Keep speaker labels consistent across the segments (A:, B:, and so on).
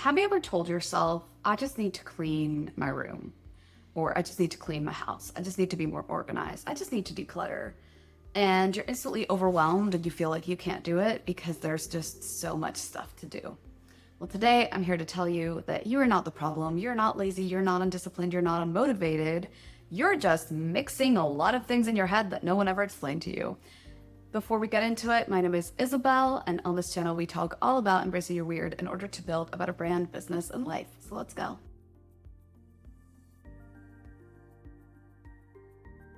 A: Have you ever told yourself, I just need to clean my room, or I just need to clean my house, I just need to be more organized, I just need to declutter, and you're instantly overwhelmed and you feel like you can't do it because there's just so much stuff to do? Well, today I'm here to tell you that you are not the problem. You're not lazy, you're not undisciplined, you're not unmotivated. You're just mixing a lot of things in your head that no one ever explained to you. Before we get into it, my name is Isabel, and on this channel we talk all about embracing your weird in order to build a better brand, business, and life. So let's go.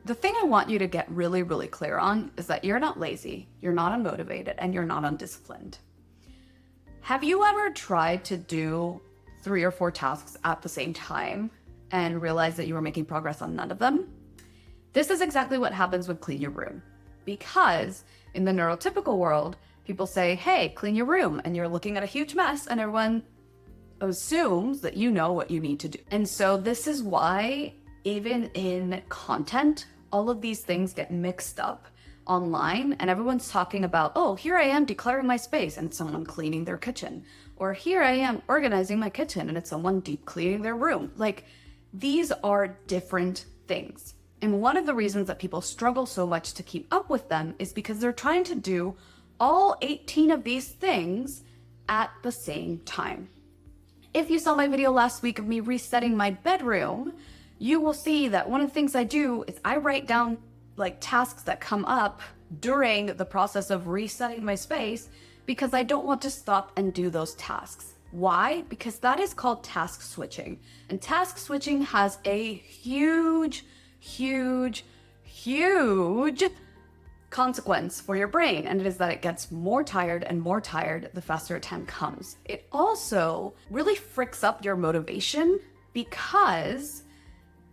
A: The thing I want you to get really, really clear on is that you're not lazy, you're not unmotivated, and you're not undisciplined. Have you ever tried to do 3 or 4 tasks at the same time and realized that you were making progress on none of them? This is exactly what happens with clean your room. Because in the neurotypical world, people say, hey, clean your room, and you're looking at a huge mess, and everyone assumes that you know what you need to do. And so this is why even in content, all of these things get mixed up online, and everyone's talking about, oh, here I am decluttering my space, and it's someone cleaning their kitchen. Or here I am organizing my kitchen, and it's someone deep cleaning their room. Like, these are different things. And one of the reasons that people struggle so much to keep up with them is because they're trying to do all 18 of these things at the same time. If you saw my video last week of me resetting my bedroom, you will see that one of the things I do is I write down like tasks that come up during the process of resetting my space because I don't want to stop and do those tasks. Why? Because that is called task switching. And task switching has a huge consequence for your brain, and it is that it gets more tired and more tired the faster time comes. It also really fricks up your motivation because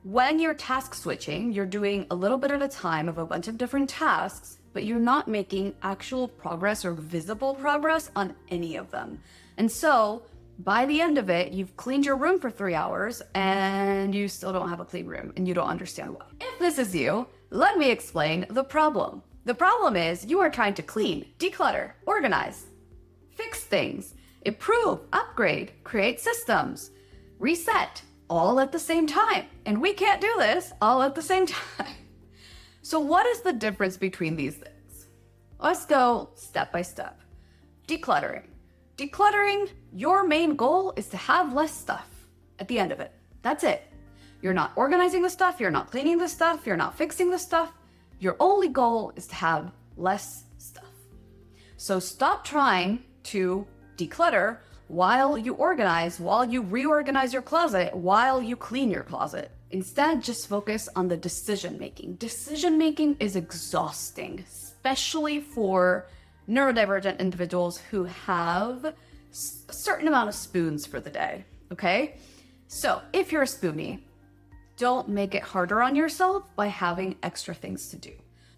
A: when you're task switching, you're doing a little bit at a time of a bunch of different tasks, but you're not making actual progress or visible progress on any of them. And so by the end of it, you've cleaned your room for 3 hours and you still don't have a clean room and you don't understand why. If this is you, let me explain the problem. The problem is you are trying to clean, declutter, organize, fix things, improve, upgrade, create systems, reset, all at the same time. And we can't do this all at the same time. So what is the difference between these things? Let's go step by step. Decluttering. Decluttering, your main goal is to have less stuff at the end of it. That's it. You're not organizing the stuff, you're not cleaning the stuff, you're not fixing the stuff. Your only goal is to have less stuff. So stop trying to declutter while you organize, while you reorganize your closet, while you clean your closet. Instead, just focus on the decision making. Decision making is exhausting, especially for neurodivergent individuals who have a certain amount of spoons for the day, okay? So if you're a spoonie, don't make it harder on yourself by having extra things to do.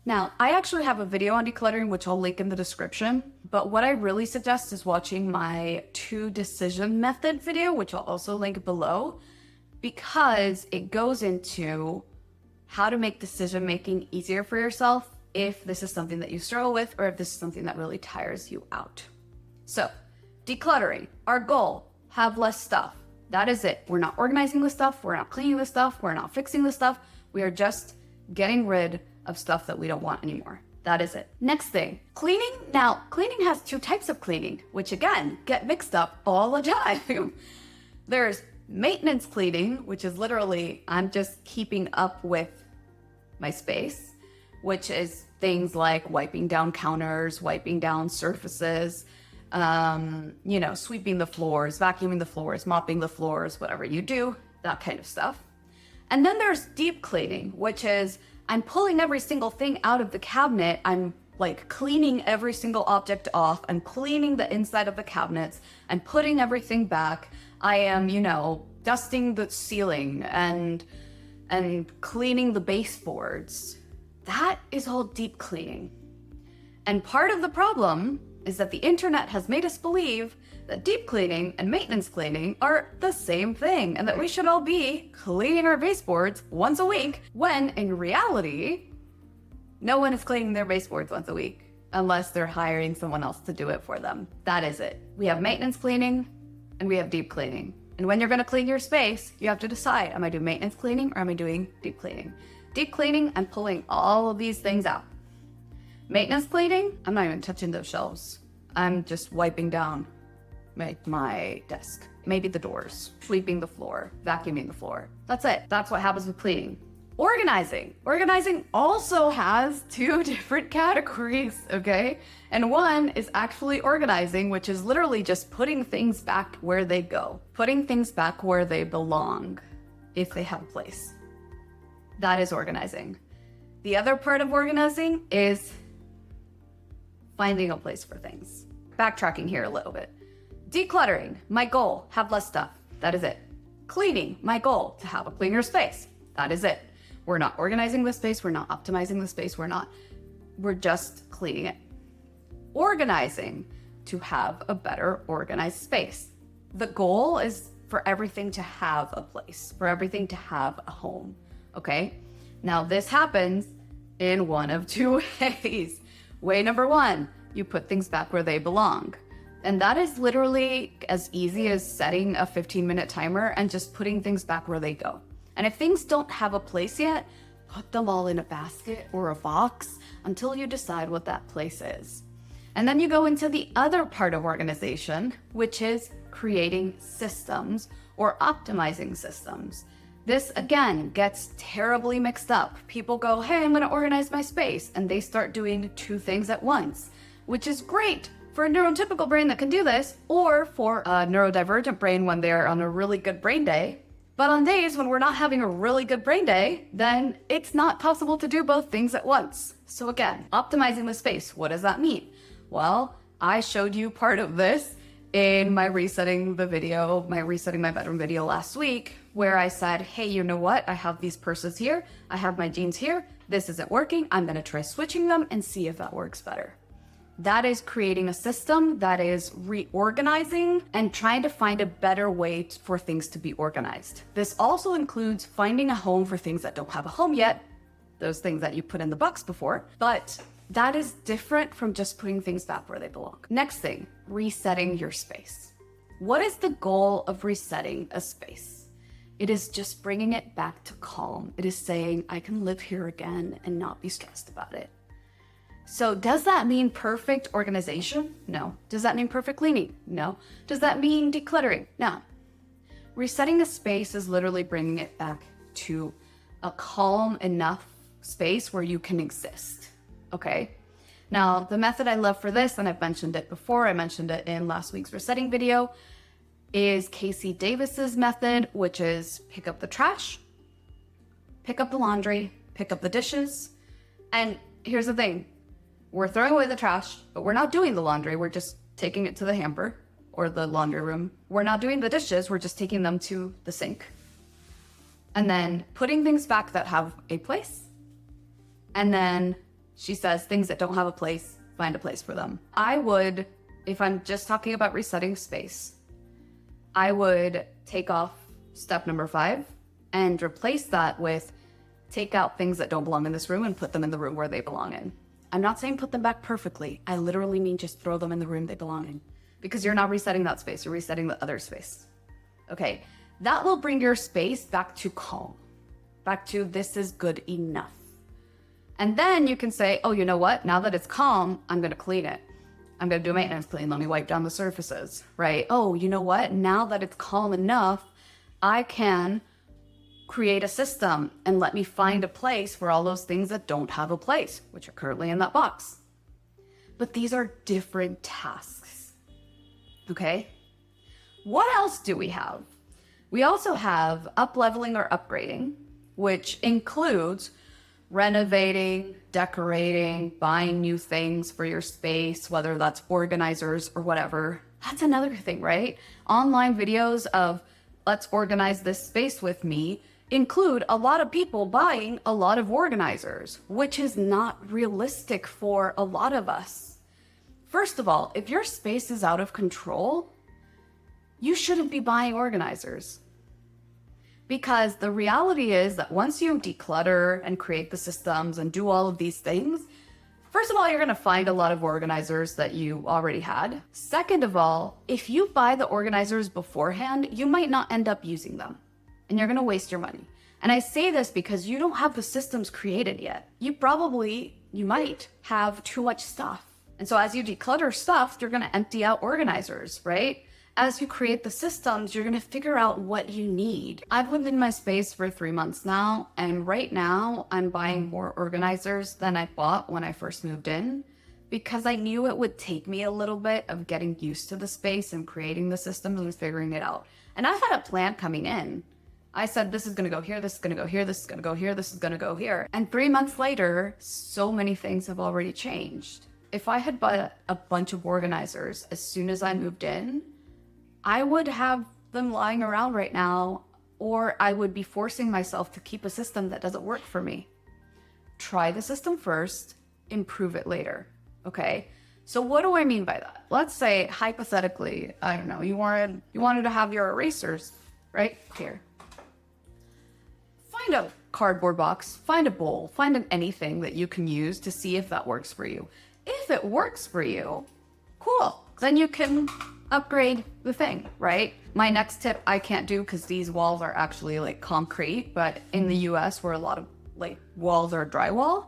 A: Now, I actually have a video on decluttering, which I'll link in the description, but what I really suggest is watching my 2 decision method video, which I'll also link below, because it goes into how to make decision making easier for yourself if this is something that you struggle with or if this is something that really tires you out. So, decluttering, our goal, have less stuff. That is it. We're not organizing the stuff, we're not cleaning the stuff, we're not fixing the stuff. We are just getting rid of stuff that we don't want anymore. That is it. Next thing, cleaning. Now, cleaning has 2 types of cleaning, which again, get mixed up all the time. There's maintenance cleaning, which is literally, I'm just keeping up with my space, which is things like wiping down counters, wiping down surfaces, sweeping the floors, vacuuming the floors, mopping the floors, whatever you do, that kind of stuff. And then there's deep cleaning, which is I'm pulling every single thing out of the cabinet. I'm like cleaning every single object off. I'm cleaning the inside of the cabinets and putting everything back. I am, dusting the ceiling and cleaning the baseboards. That is all deep cleaning. And part of the problem is that the internet has made us believe that deep cleaning and maintenance cleaning are the same thing and that we should all be cleaning our baseboards once a week, when in reality, no one is cleaning their baseboards once a week unless they're hiring someone else to do it for them. That is it. We have maintenance cleaning and we have deep cleaning. And when you're going to clean your space, you have to decide, am I doing maintenance cleaning or am I doing deep cleaning? Deep cleaning, I'm pulling all of these things out. Maintenance cleaning, I'm not even touching those shelves. I'm just wiping down my desk, maybe the doors, sweeping the floor, vacuuming the floor. That's it. That's what happens with cleaning. Organizing. Organizing also has two different categories, okay? And one is actually organizing, which is literally just putting things back where they go, putting things back where they belong, if they have a place. That is organizing. The other part of organizing is finding a place for things. Backtracking here a little bit. Decluttering, my goal, have less stuff. That is it. Cleaning, my goal, to have a cleaner space. That is it. We're not organizing the space. We're not optimizing the space. We're just cleaning it. Organizing, to have a better organized space. The goal is for everything to have a place, for everything to have a home, okay? Now this happens in one of two ways. Way number one, you put things back where they belong. And that is literally as easy as setting a 15-minute timer and just putting things back where they go. And if things don't have a place yet, put them all in a basket or a box until you decide what that place is. And then you go into the other part of organization, which is creating systems or optimizing systems. This, again, gets terribly mixed up. People go, hey, I'm going to organize my space. And they start doing two things at once, which is great for a neurotypical brain that can do this, or for a neurodivergent brain when they're on a really good brain day. But on days when we're not having a really good brain day, then it's not possible to do both things at once. So again, optimizing the space, what does that mean? Well, I showed you part of this in my resetting my bedroom video last week, where I said, hey, you know what? I have these purses here. I have my jeans here. This isn't working. I'm going to try switching them and see if that works better. That is creating a system, that is reorganizing and trying to find a better way for things to be organized. This also includes finding a home for things that don't have a home yet, those things that you put in the box before, but that is different from just putting things back where they belong. Next thing, resetting your space. What is the goal of resetting a space? It is just bringing it back to calm. It is saying, I can live here again and not be stressed about it. So does that mean perfect organization? No. Does that mean perfect cleaning? No. Does that mean decluttering? No. Resetting a space is literally bringing it back to a calm enough space where you can exist. Okay? Now, the method I love for this, and I've mentioned it before, I mentioned it in last week's resetting video, is Casey Davis's method, which is pick up the trash, pick up the laundry, pick up the dishes. And here's the thing. We're throwing away the trash, but we're not doing the laundry. We're just taking it to the hamper or the laundry room. We're not doing the dishes. We're just taking them to the sink. And then putting things back that have a place. And then she says things that don't have a place, find a place for them. I would, if I'm just talking about resetting space, I would take off step number 5 and replace that with take out things that don't belong in this room and put them in the room where they belong in. I'm not saying put them back perfectly. I literally mean just throw them in the room they belong in, because you're not resetting that space. You're resetting the other space. Okay, that will bring your space back to calm, back to this is good enough. And then you can say, oh, you know what? Now that it's calm, I'm going to clean it. I'm going to do a maintenance clean. Let me wipe down the surfaces, right? Oh, you know what? Now that it's calm enough, I can create a system and let me find a place for all those things that don't have a place, which are currently in that box. But these are different tasks, okay? What else do we have? We also have up-leveling or upgrading, which includes renovating, decorating, buying new things for your space, whether that's organizers or whatever. That's another thing, right? Online videos of let's organize this space with me include a lot of people buying a lot of organizers, which is not realistic for a lot of us. First of all, if your space is out of control, you shouldn't be buying organizers. Because the reality is that once you declutter and create the systems and do all of these things, First of all, you're going to find a lot of organizers that you already had. Second of all, if you buy the organizers beforehand, you might not end up using them and you're going to waste your money. And I say this because you don't have the systems created yet. You might have too much stuff. And so as you declutter stuff, you're going to empty out organizers, right? As you create the systems, you're going to figure out what you need. I've lived in my space for 3 months now, and right now I'm buying more organizers than I bought when I first moved in because I knew it would take me a little bit of getting used to the space and creating the systems and figuring it out. And I had a plan coming in. I said, this is going to go here, this is going to go here, this is going to go here, this is going to go here. And 3 months later, so many things have already changed. If I had bought a bunch of organizers as soon as I moved in, I would have them lying around right now, or I would be forcing myself to keep a system that doesn't work for me. Try the system first, improve it later, okay? So what do I mean by that? Let's say, hypothetically, I don't know, you wanted to have your erasers right here. Find a cardboard box, find a bowl, find anything that you can use to see if that works for you. If it works for you, cool, then you can upgrade the thing, right? My next tip I can't do because these walls are actually like concrete, but in the US where a lot of like walls are drywall,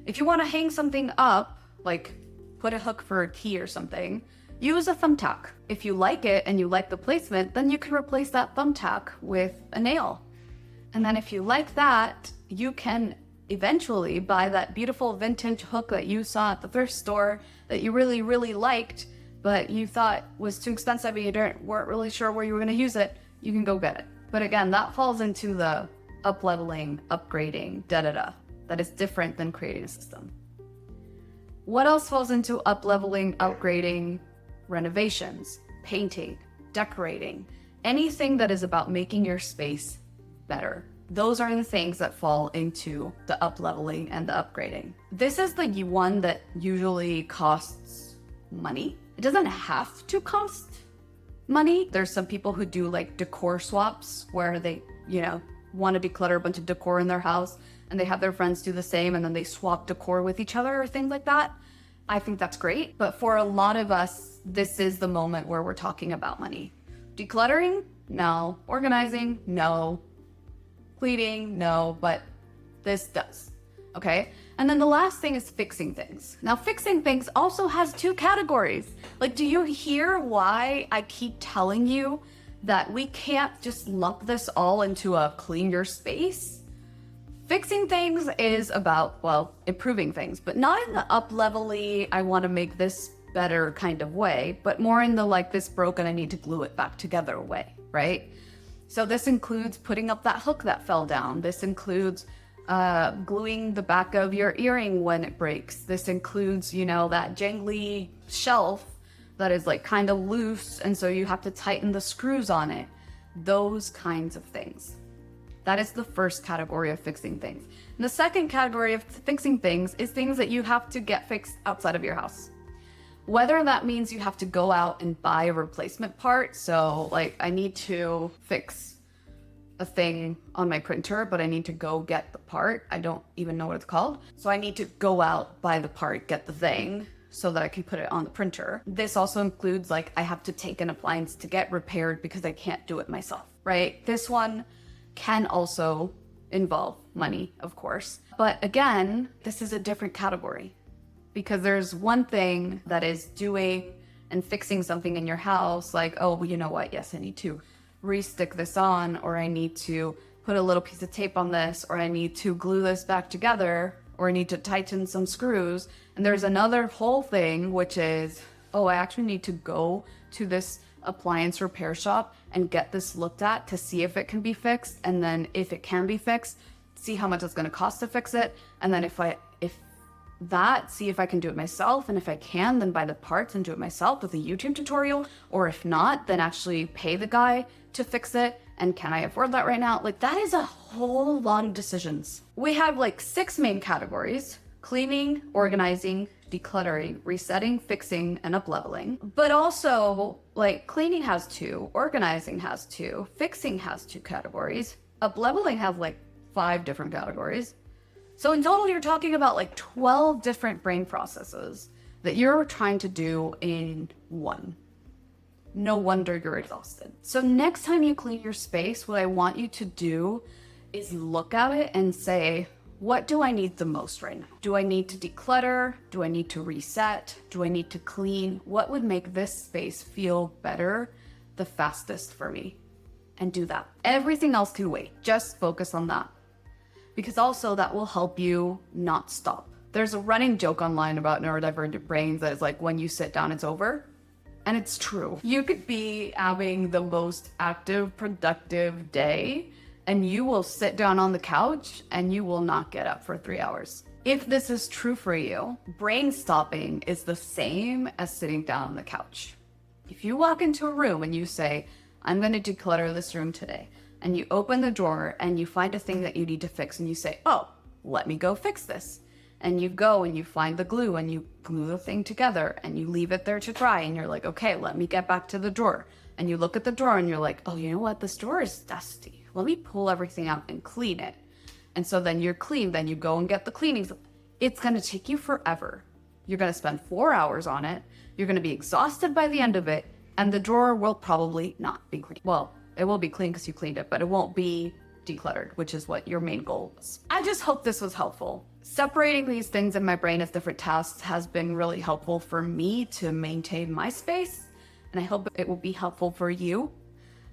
A: if you want to hang something up, like put a hook for a key or something, use a thumbtack. If you like it and you like the placement, then you can replace that thumbtack with a nail. And then if you like that, you can eventually buy that beautiful vintage hook that you saw at the thrift store that you really, really liked, but you thought was too expensive and you weren't really sure where you were going to use it. You can go get it. But again, that falls into the up-leveling, upgrading, da-da-da. That is different than creating a system. What else falls into up-leveling, upgrading? Renovations, painting, decorating, anything that is about making your space better. Those are the things that fall into the up-leveling and the upgrading. This is the one that usually costs money. It doesn't have to cost money. There's some people who do like decor swaps where they, want to declutter a bunch of decor in their house and they have their friends do the same and then they swap decor with each other or things like that. I think that's great. But for a lot of us, this is the moment where we're talking about money. Decluttering? No. Organizing? No. Cleaning? No. But this does. Okay? And then the last thing is fixing things. Now, fixing things also has 2 categories. Like, do you hear why I keep telling you that we can't just lump this all into a clean your space? Fixing things is about, improving things, but not in the up-level-y, I want to make this better kind of way, but more in the like this broken, I need to glue it back together way, right? So this includes putting up that hook that fell down. This includes gluing the back of your earring when it breaks. This includes, that jangly shelf that is like kind of loose, and so you have to tighten the screws on it. Those kinds of things. That is the first category of fixing things. And the second category of fixing things is things that you have to get fixed outside of your house. Whether that means you have to go out and buy a replacement part. So like I need to fix a thing on my printer, but I need to go get the part. I don't even know what it's called. So I need to go out, buy the part, get the thing so that I can put it on the printer. This also includes like I have to take an appliance to get repaired because I can't do it myself, right? This one can also involve money, of course. But again, this is a different category because there's one thing that is doing and fixing something in your house, like, oh, well, you know what? Yes, I need to re-stick this on, or I need to put a little piece of tape on this, or I need to glue this back together, or I need to tighten some screws. And there's another whole thing, which is, oh, I actually need to go to this appliance repair shop and get this looked at to see if it can be fixed, and then if it can be fixed, see how much it's going to cost to fix it, and then see if I can do it myself, and if I can, then buy the parts and do it myself with a YouTube tutorial, or if not, then actually pay the guy to fix it. And can I afford that right now? Like, that is a whole lot of decisions. We have like 6 main categories: cleaning, organizing, decluttering, resetting, fixing, and up-leveling. But also, like, cleaning has 2, organizing has 2, fixing has 2 categories, up-leveling has like 5 different categories. So in total, you're talking about like 12 different brain processes that you're trying to do in one. No wonder you're exhausted. So next time you clean your space, what I want you to do is look at it and say, what do I need the most right now? Do I need to declutter? Do I need to reset? Do I need to clean? What would make this space feel better the fastest for me? And do that. Everything else can wait. Just focus on that. Because also that will help you not stop. There's a running joke online about neurodivergent brains that is like, when you sit down, it's over. And it's true. You could be having the most active, productive day, and you will sit down on the couch and you will not get up for 3 hours. If this is true for you, brain stopping is the same as sitting down on the couch. If you walk into a room and you say, I'm going to declutter this room today, and you open the drawer and you find a thing that you need to fix, and you say, oh, let me go fix this. And you go and you find the glue and you glue the thing together and you leave it there to dry, and you're like, okay, let me get back to the drawer. And you look at the drawer and you're like, oh, you know what? This drawer is dusty. Let me pull everything out and clean it. And so then you're clean. Then you go and get the cleanings. It's going to take you forever. You're going to spend 4 hours on it. You're going to be exhausted by the end of it. And the drawer will probably not be clean. Well, it will be clean because you cleaned it, but it won't be decluttered, which is what your main goal was. I just hope this was helpful. Separating these things in my brain as different tasks has been really helpful for me to maintain my space. And I hope it will be helpful for you.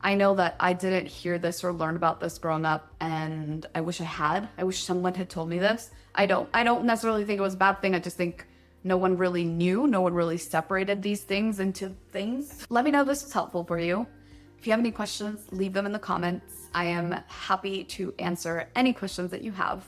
A: I know that I didn't hear this or learn about this growing up, and I wish I had. I wish someone had told me this. I don't necessarily think it was a bad thing. I just think no one really knew. No one really separated these things into things. Let me know if this was helpful for you. If you have any questions, leave them in the comments. I am happy to answer any questions that you have.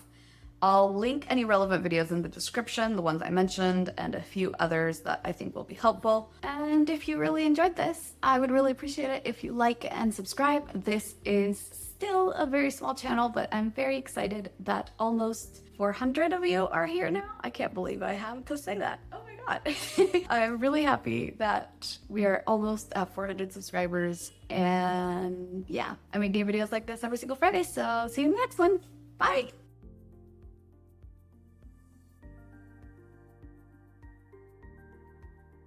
A: I'll link any relevant videos in the description, the ones I mentioned, and a few others that I think will be helpful. And if you really enjoyed this, I would really appreciate it if you like and subscribe. This is still a very small channel, but I'm very excited that almost 400 of you are here now. I can't believe I have to say that. Oh my God. I'm really happy that we are almost at 400 subscribers. And yeah, I make new videos like this every single Friday. So see you in the next one. Bye.